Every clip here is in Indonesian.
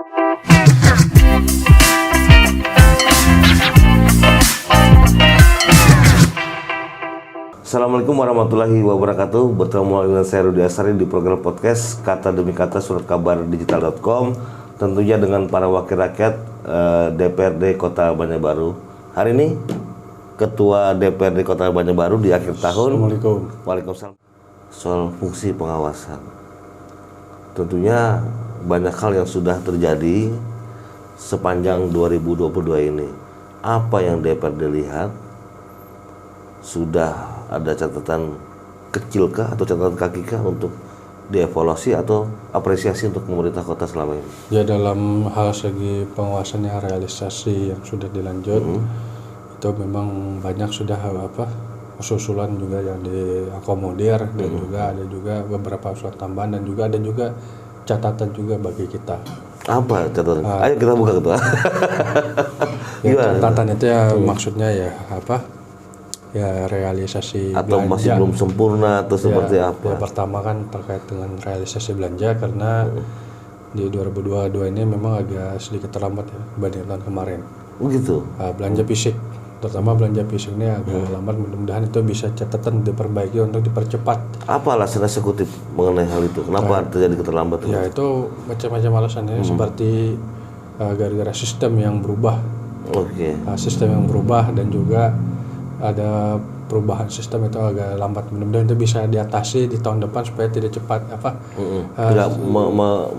Assalamualaikum warahmatullahi wabarakatuh. Bertemu lagi dengan saya Rudi Asari di program podcast Kata Demi Kata Surat Kabar Digital.com. Tentunya dengan para wakil rakyat DPRD Kota Banjarbaru. Hari ini Ketua DPRD Kota Banjarbaru di akhir tahun. Assalamualaikum. Waalaikumsalam. Soal fungsi pengawasan. Tentunya banyak hal yang sudah terjadi sepanjang 2022 ini. Apa yang DPRD lihat? Sudah ada catatan kecil kah atau catatan kaki kah untuk dievaluasi atau apresiasi untuk pemerintah kota selama ini? Ya, dalam hal segi pengawasannya, realisasi yang sudah dilanjut itu memang banyak sudah usulan juga yang diakomodir dan juga ada juga beberapa usulan tambahan dan juga ada juga catatan juga bagi kita. Apa catatan? Ayo kita buka Ketua. Ya, catatan itu ya maksudnya ya ya realisasi atau belanja. Masih belum sempurna atau seperti apa? Ya, pertama kan terkait dengan realisasi belanja karena di 2022 ini memang agak sedikit terlambat ya dibanding tahun kemarin. Begitu. Belanja fisik, terutama belanja fisik ini agak lambat. Mudah-mudahan itu bisa catatan diperbaiki untuk dipercepat. Apa alasan eksekutif mengenai hal itu? Kenapa terjadi keterlambatan? Ya, itu macam-macam alasannya seperti gara-gara sistem yang berubah. Oke. Sistem yang berubah dan juga ada perubahan sistem itu agak lambat. Mudah-mudahan itu bisa diatasi di tahun depan supaya tidak cepat tidak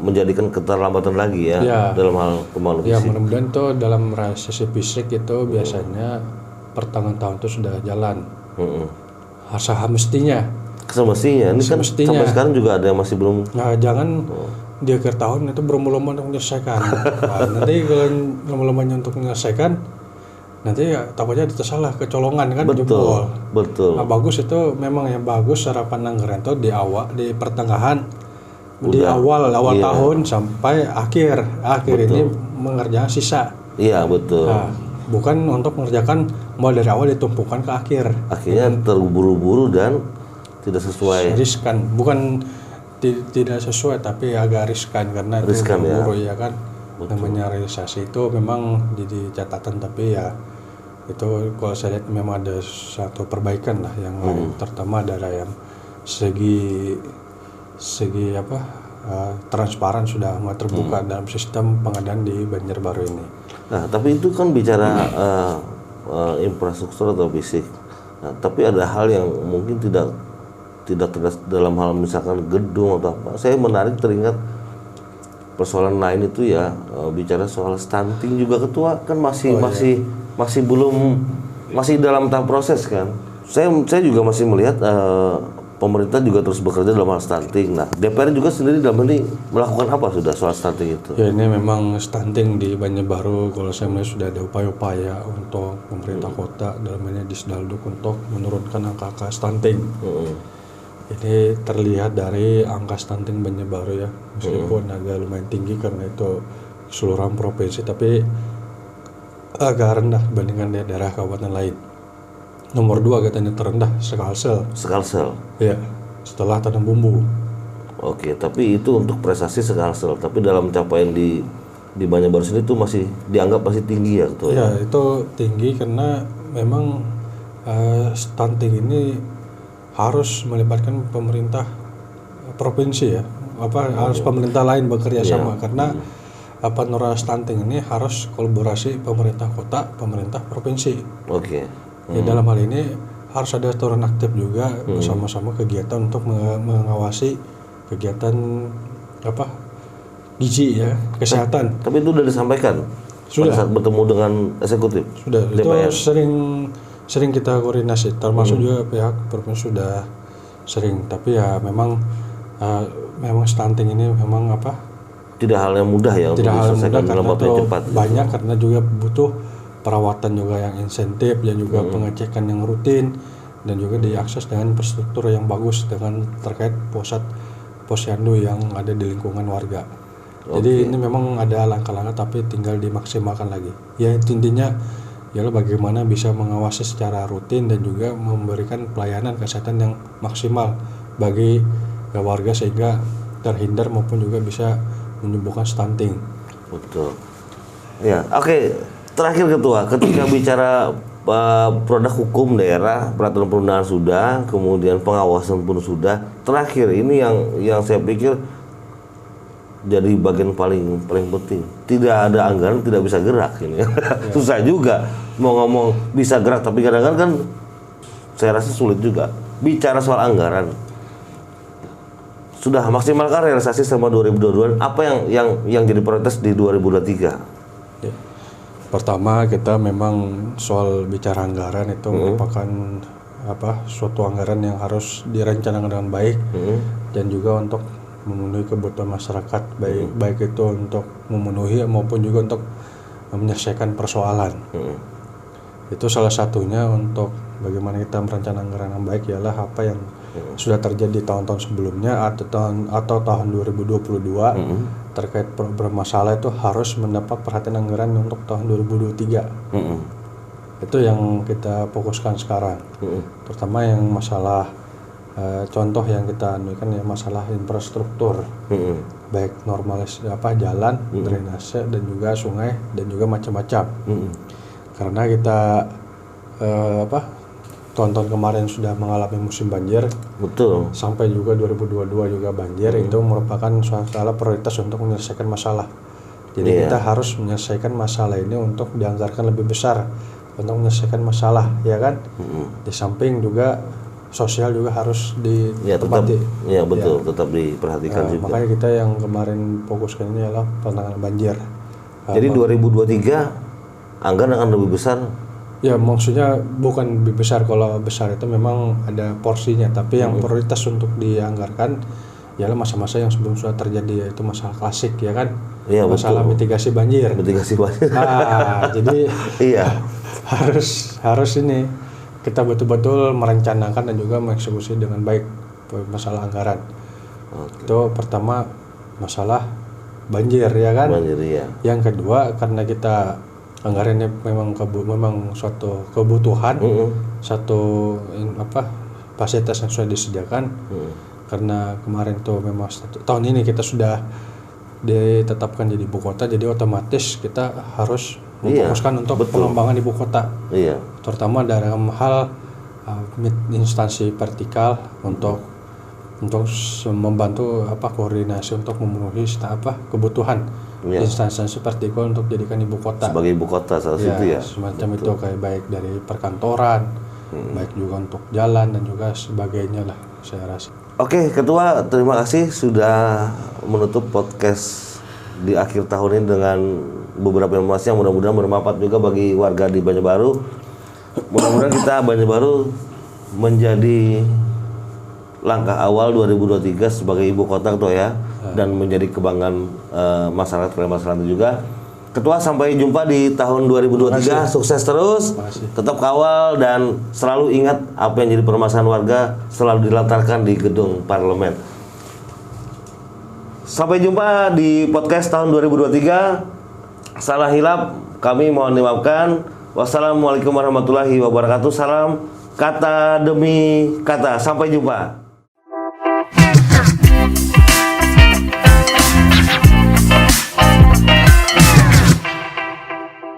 menjadikan keterlambatan lagi ya dalam hal pembangunan ya, fisik. mudah-mudahan itu dalam realisasi fisik itu biasanya pertengahan tahun itu sudah jalan. Semestinya Ini kan sampai sekarang juga ada yang masih belum. Nah, jangan di akhir tahun itu berlomba-lomba untuk menyelesaikan. Nanti kalau lomba-lombanya untuk menyelesaikan, nanti ya takutnya tersalah kecolongan kan. Betul. Nah, bagus itu memang yang bagus secara pandang itu di pertengahan, di awal tahun sampai akhir ini mengerjakan sisa. Iya betul. Nah, bukan untuk mengerjakan mulai dari awal ditumpukan ke akhir. Akhirnya terburu-buru dan tidak sesuai. Riskan, bukan tidak sesuai tapi agak riskan karena itu buru-buru ya kan. Betul. Namanya realisasi itu memang jadi catatan tapi ya itu kalau saya lihat memang ada satu perbaikan lah yang lain, terutama adalah yang segi transparan sudah mulai terbuka dalam sistem pengadaan di Banjarbaru ini. Nah, tapi itu kan bicara infrastruktur atau fisik. Nah, tapi ada hal yang mungkin tidak dalam hal misalkan gedung atau apa. Saya menarik teringat persoalan lain itu ya, bicara soal stunting juga Ketua kan masih belum, masih dalam tahap proses kan. Saya juga masih melihat pemerintah juga terus bekerja dalam hal stunting. Nah, DPR juga sendiri dalam ini melakukan apa sudah soal stunting itu? Ya, ini memang stunting di Banjarbaru kalau saya melihat sudah ada upaya-upaya untuk pemerintah kota dalam ini Disdaluk untuk menurunkan angka stunting. Ini terlihat dari angka stunting Banjarbaru ya, meskipun agak lumayan tinggi karena itu keseluruhan provinsi, tapi agak rendah dibandingkan daerah kabupaten lain. Nomor 2 katanya terendah Sekalsel. Ya, setelah Tanam Bumbu. Oke, tapi itu untuk prestasi Sekalsel, tapi dalam capaian di Banjarbaru sendiri itu masih dianggap masih tinggi ya Ketua? Ya, itu tinggi karena memang stunting ini harus melibatkan pemerintah provinsi ya, harus pemerintah lain bekerja sama karena penurun stunting ini harus kolaborasi pemerintah kota, pemerintah provinsi. Oke. Ya, dalam hal ini harus ada turun aktif juga bersama-sama kegiatan untuk mengawasi kegiatan gizi ya, kesehatan. Tapi itu sudah disampaikan pada saat bertemu dengan eksekutif. Sudah. DPR. Itu sering kita koordinasi, termasuk juga pihak provinsi sudah sering. Tapi ya memang stunting ini memang tidak hal yang mudah ya untuk diselesaikan dalam waktu yang cepat. Banyak karena juga butuh perawatan juga yang insentif dan juga pengecekan yang rutin dan juga diakses dengan infrastruktur yang bagus dengan terkait posyandu yang ada di lingkungan warga. Jadi ini memang ada langkah-langkah tapi tinggal dimaksimalkan lagi. Ya intinya ialah bagaimana bisa mengawasi secara rutin dan juga memberikan pelayanan kesehatan yang maksimal bagi warga sehingga terhindar maupun juga bisa menyembuhkan stunting. Betul. Ya, oke. Terakhir Ketua, ketika bicara produk hukum daerah, peraturan perundangan sudah, kemudian pengawasan pun sudah. Terakhir ini yang saya pikir jadi bagian paling penting. Tidak ada anggaran, tidak bisa gerak ini. Susah juga mau ngomong bisa gerak, tapi kadang-kadang kan saya rasa sulit juga bicara soal anggaran. Sudah maksimalkan realisasi selama 2022. Apa yang jadi prioritas di 2023? Ya. Pertama, kita memang soal bicara anggaran itu merupakan suatu anggaran yang harus direncanakan dengan baik dan juga untuk memenuhi kebutuhan masyarakat, baik itu untuk memenuhi maupun juga untuk menyelesaikan persoalan. Itu salah satunya untuk bagaimana kita merencanakan anggaran yang baik ialah apa yang sudah terjadi tahun-tahun sebelumnya atau tahun 2022 terkait bermasalah itu harus mendapat perhatian anggaran untuk tahun 2023. Itu yang kita fokuskan sekarang. Terutama yang masalah contoh yang kita anukan ya masalah infrastruktur, baik jalan, drainase dan juga sungai dan juga macam-macam. Karena kita tahun-tahun kemarin sudah mengalami musim banjir, betul. Sampai juga 2022 juga banjir, itu merupakan salah prioritas untuk menyelesaikan masalah. Jadi kita harus menyelesaikan masalah ini untuk dianggarkan lebih besar untuk menyelesaikan masalah, ya kan? Di samping juga sosial juga harus ditempati. Ya betul, tetap diperhatikan juga. Makanya kita yang kemarin fokuskan ini adalah penanganan banjir. Jadi 2023 anggaran akan lebih besar. Ya maksudnya bukan lebih besar, kalau besar itu memang ada porsinya, tapi yang prioritas untuk dianggarkan ialah masa-masa yang sebelum sudah terjadi, yaitu masalah klasik, ya kan? Iya, masalah betul. mitigasi banjir. Jadi harus ini kita betul-betul merencanakan dan juga mengeksekusi dengan baik masalah anggaran. Itu pertama masalah banjir, ya kan? Banjir, ya. Yang kedua, karena kita anggaran ini memang suatu kebutuhan, satu fasilitas yang sudah disediakan. Karena kemarin tuh memang tahun ini kita sudah ditetapkan jadi ibu kota, jadi otomatis kita harus memfokuskan untuk pengembangan ibu kota. Terutama dalam hal instansi vertikal untuk membantu koordinasi untuk memenuhi kebutuhan instansi vertikal untuk jadikan ibu kota. Sebagai ibu kota salah satu ya. Semacam itu, kayak baik dari perkantoran, baik juga untuk jalan dan juga sebagainya lah, saya rasa. Oke, Ketua, terima kasih sudah menutup podcast di akhir tahun ini dengan beberapa informasi yang mudah-mudahan bermanfaat juga bagi warga di Banjarbaru. Mudah-mudahan kita Banjarbaru menjadi langkah awal 2023 sebagai ibu kota, Ketua, ya, dan menjadi kebanggaan masyarakat Kalimantan Selatan juga. Ketua, sampai jumpa di tahun 2023. Sukses terus, tetap kawal dan selalu ingat apa yang jadi permasalahan warga selalu dilantarkan di gedung parlemen. Sampai jumpa di podcast tahun 2023. Salah hilap kami mohon dimaafkan. Wassalamualaikum warahmatullahi wabarakatuh. Salam kata demi kata. Sampai jumpa.